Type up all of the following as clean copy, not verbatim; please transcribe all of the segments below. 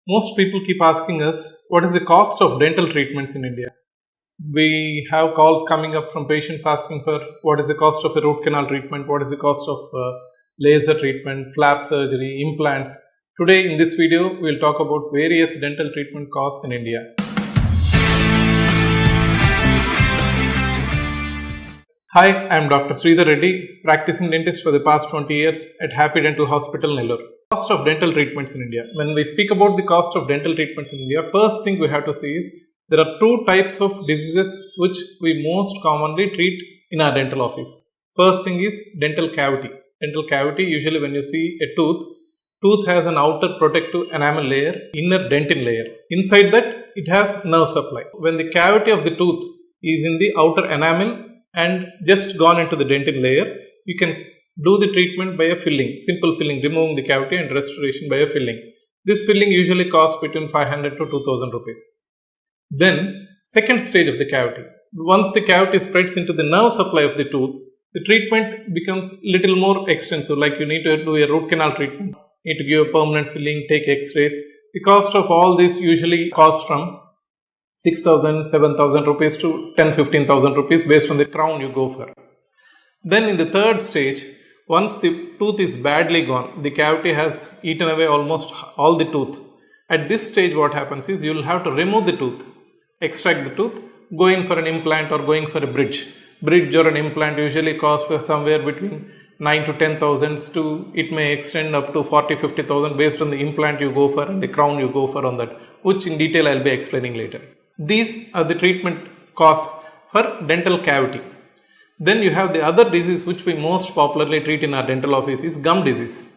Most people keep asking us, what is the cost of dental treatments in India? We have calls coming up from patients asking for what is the cost of a root canal treatment, what is the cost of laser treatment, flap surgery, implants. Today in this video, we will talk about various dental treatment costs in India. Hi, I am Dr. Sridhar Reddy, practicing dentist for the past 20 years at Happy Dental Hospital, Nellore. Cost of dental treatments in India. When we speak about the cost of dental treatments in India, first thing we have to see is there are two types of diseases which we most commonly treat in our dental office. First thing is dental cavity. Dental cavity, usually when you see a tooth has an outer protective enamel layer, inner dentin layer. Inside that, it has nerve supply. When the cavity of the tooth is in the outer enamel and just gone into the dentin layer, you can do the treatment by a filling, simple filling, removing the cavity and restoration by a filling. This filling usually costs between 500 to 2000 rupees. Then, second stage of the cavity. Once the cavity spreads into the nerve supply of the tooth, the treatment becomes little more extensive, like you need to do a root canal treatment, need to give a permanent filling, take x-rays. The cost of all this usually costs from 6,000, 7,000 rupees to 10,000-15,000 rupees based on the crown you go for. Then in the third stage, once the tooth is badly gone, the cavity has eaten away almost all the tooth. At this stage what happens is you will have to remove the tooth, extract the tooth, go in for an implant or going for a bridge. Bridge or an implant usually costs for somewhere between 9 to 10,000 to it may extend up to 40-50,000 based on the implant you go for and the crown you go for on that, which in detail I will be explaining later. These are the treatment costs for dental cavity. Then you have the other disease which we most popularly treat in our dental office is gum disease.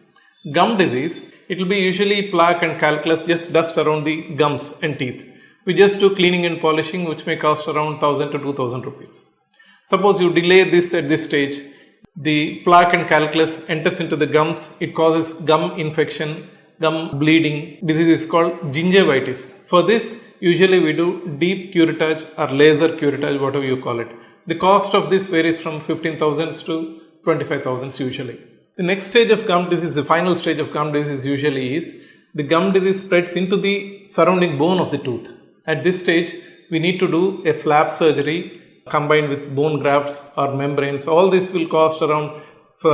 Gum disease, it will be usually plaque and calculus, just dust around the gums and teeth. We just do cleaning and polishing which may cost around 1,000 to 2,000 rupees. Suppose you delay this at this stage, the plaque and calculus enters into the gums, it causes gum infection, gum bleeding. Disease is called gingivitis. For this, usually we do deep curettage or laser curettage, whatever you call it. The cost of this varies from 15,000 to 25,000 usually. The next stage of gum disease, the final stage of gum disease usually is the gum disease spreads into the surrounding bone of the tooth. At this stage, we need to do a flap surgery combined with bone grafts or membranes. All this will cost around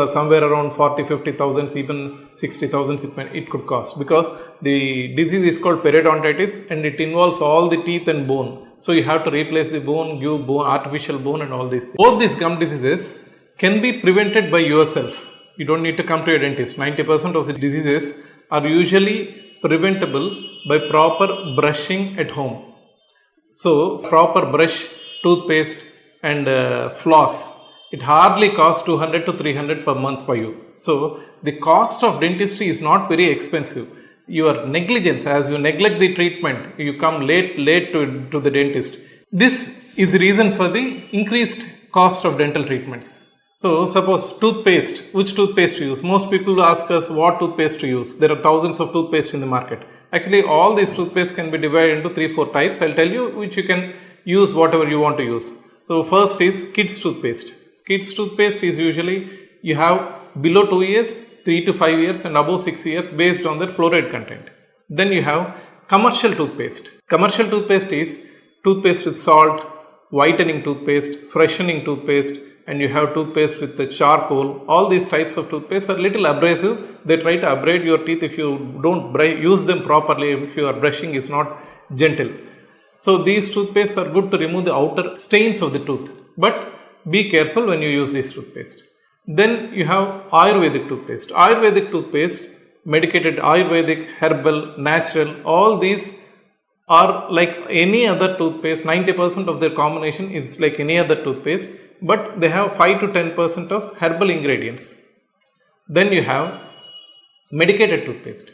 somewhere around 40-50,000, even 60,000 it could cost, because the disease is called periodontitis and it involves all the teeth and bone. So you have to replace the bone, give bone, artificial bone and all these things. Both these gum diseases can be prevented by yourself. You don't need to come to a dentist. 90% of the diseases are usually preventable by proper brushing at home. So proper brush, toothpaste and floss, it hardly costs 200 to 300 per month for you. So the cost of dentistry is not very expensive. Your negligence, as you neglect the treatment, you come late to the dentist. This is the reason for the increased cost of dental treatments. So suppose toothpaste, which toothpaste to use? Most people ask us what toothpaste to use. There are thousands of toothpaste in the market. Actually, all these toothpaste can be divided into 3-4 types. I'll tell you which you can use whatever you want to use. So first is kids toothpaste. Kids toothpaste is usually you have below 2 years, 3 to 5 years and above 6 years based on their fluoride content. Then you have commercial toothpaste. Commercial toothpaste is toothpaste with salt, whitening toothpaste, freshening toothpaste, and you have toothpaste with the charcoal. All these types of toothpaste are little abrasive. They try to abrade your teeth if you don't use them properly, if your brushing is not gentle. So these toothpastes are good to remove the outer stains of the tooth. But be careful when you use this toothpaste. Then you have Ayurvedic toothpaste. Ayurvedic toothpaste, medicated Ayurvedic, herbal, natural, all these are like any other toothpaste. 90% of their combination is like any other toothpaste, but they have 5 to 10% of herbal ingredients. Then you have medicated toothpaste.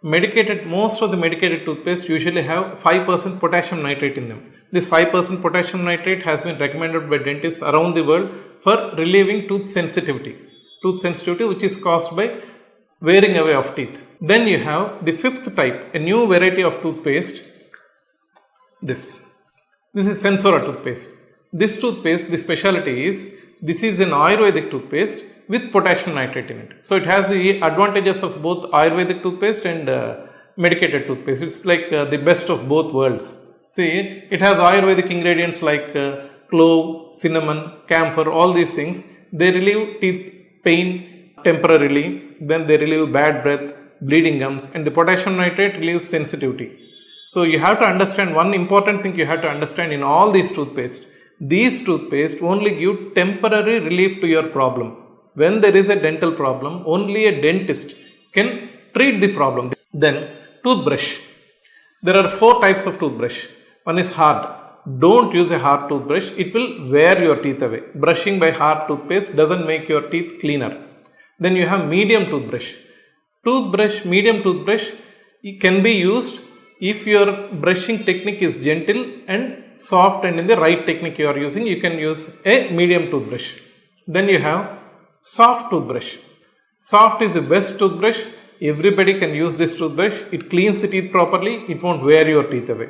Most of the medicated toothpaste usually have 5% potassium nitrate in them. This 5% potassium nitrate has been recommended by dentists around the world for relieving tooth sensitivity. Tooth sensitivity which is caused by wearing away of teeth. Then you have the fifth type, a new variety of toothpaste. This is Sensora toothpaste. This toothpaste, the speciality is, this is an Ayurvedic toothpaste with potassium nitrate in it. So it has the advantages of both Ayurvedic toothpaste and medicated toothpaste. It's like the best of both worlds. See, it has Ayurvedic ingredients like clove, cinnamon, camphor, all these things. They relieve teeth pain temporarily, then they relieve bad breath, bleeding gums, and the potassium nitrate relieves sensitivity. So you have to understand one important thing you have to understand in all these toothpaste. These toothpaste only give temporary relief to your problem. When there is a dental problem, only a dentist can treat the problem. Then toothbrush. There are 4 types of toothbrush. One is hard. Don't use a hard toothbrush. It will wear your teeth away. Brushing by hard toothpaste doesn't make your teeth cleaner. Then you have medium toothbrush. Medium toothbrush can be used if your brushing technique is gentle and soft, and in the right technique you are using, you can use a medium toothbrush. Then you have soft toothbrush. Soft is the best toothbrush. Everybody can use this toothbrush. It cleans the teeth properly. It won't wear your teeth away.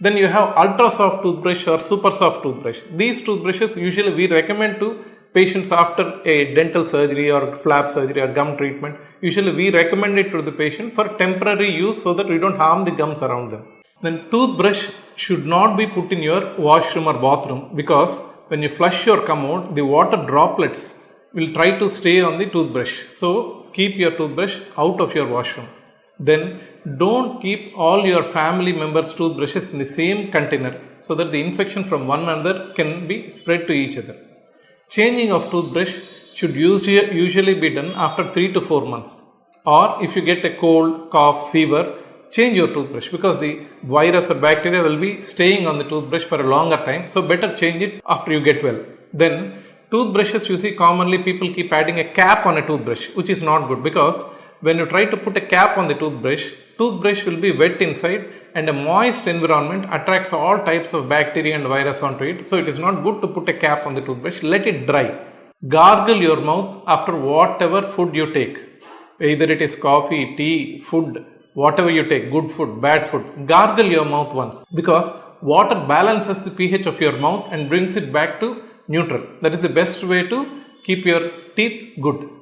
Then you have ultra soft toothbrush or super soft toothbrush. These toothbrushes usually we recommend to patients after a dental surgery or flap surgery or gum treatment. Usually we recommend it to the patient for temporary use so that we don't harm the gums around them. Then toothbrush should not be put in your washroom or bathroom, because when you flush your commode, the water droplets will try to stay on the toothbrush. So keep your toothbrush out of your washroom. Then don't keep all your family members' toothbrushes in the same container so that the infection from one another can be spread to each other. Changing of toothbrush should usually be done after 3 to 4 months. Or if you get a cold, cough, fever, change your toothbrush, because the virus or bacteria will be staying on the toothbrush for a longer time. So better change it after you get well. Then toothbrushes, you see commonly people keep adding a cap on a toothbrush, which is not good, because when you try to put a cap on the toothbrush will be wet inside, and a moist environment attracts all types of bacteria and virus onto it. So it is not good to put a cap on the toothbrush. Let it dry. Gargle your mouth after whatever food you take. Either it is coffee, tea, food, whatever you take, good food, bad food. Gargle your mouth once, because water balances the pH of your mouth and brings it back to neutral. That is the best way to keep your teeth good.